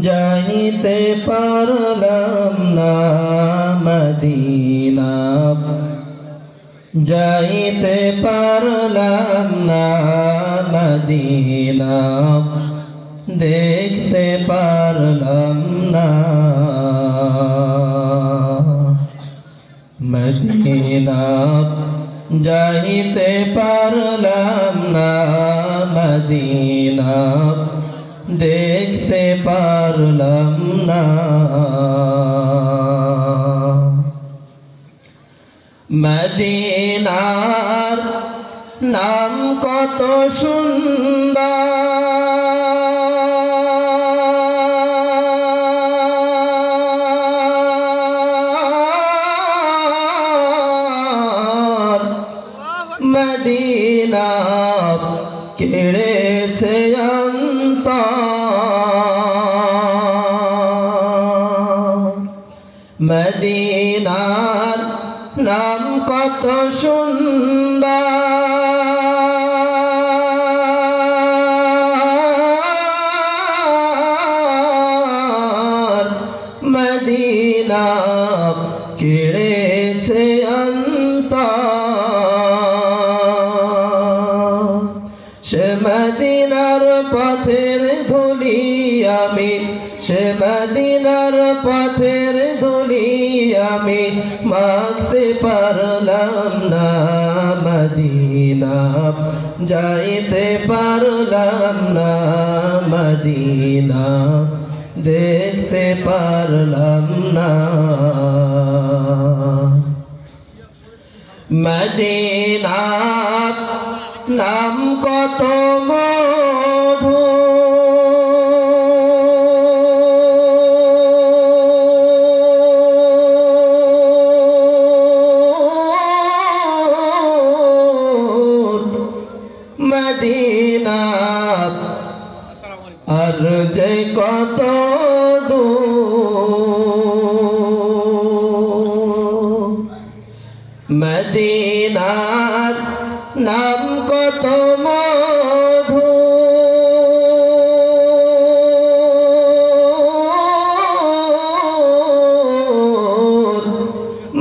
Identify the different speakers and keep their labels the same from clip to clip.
Speaker 1: যাইতে পারলাম না মদিনা, যাইতে পারলাম না মদিনা, দেখতে পারলাম না মদিনা, যাইতে পারলাম না মদিনা, দেখতে পারলাম না। মদিনার নাম কত সুন্দর, মদিনা কেড়েছে অন্তর। মদিনার নাম কত সুন্দর, মদিনা কেড়েছে অন্তর। সে মদিনার পথের ধুলি আমি, সে মদিনার পথের ধুলি আমি মাখতে পারলাম না মদিনা, যাইতে পারলাম না মদিনা, দেখতে পারলাম না। মদিনার নাম কত মধু, মদিনা আর যে কত দূর। মদিনার নাম কত মধু,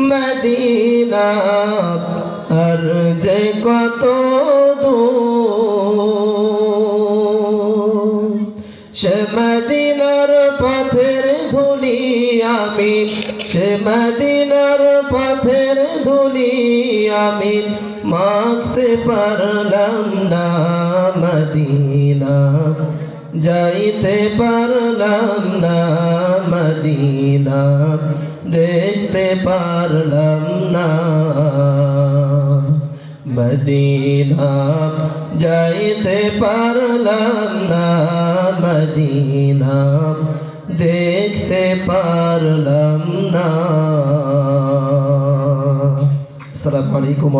Speaker 1: মদিনা আর যে কত দূর। সে মদিনার পথের ধুলি আমি, সে মদিনার পথের ধুলি আমি মাখতে পারলাম না মদিনা, যাইতে পারলাম না মদিনা, দেখতে পারলাম না মদিনা, যাইতে পারলাম না মদিনা, দেখতে পারলাম না। আসসালামু আলাইকুম।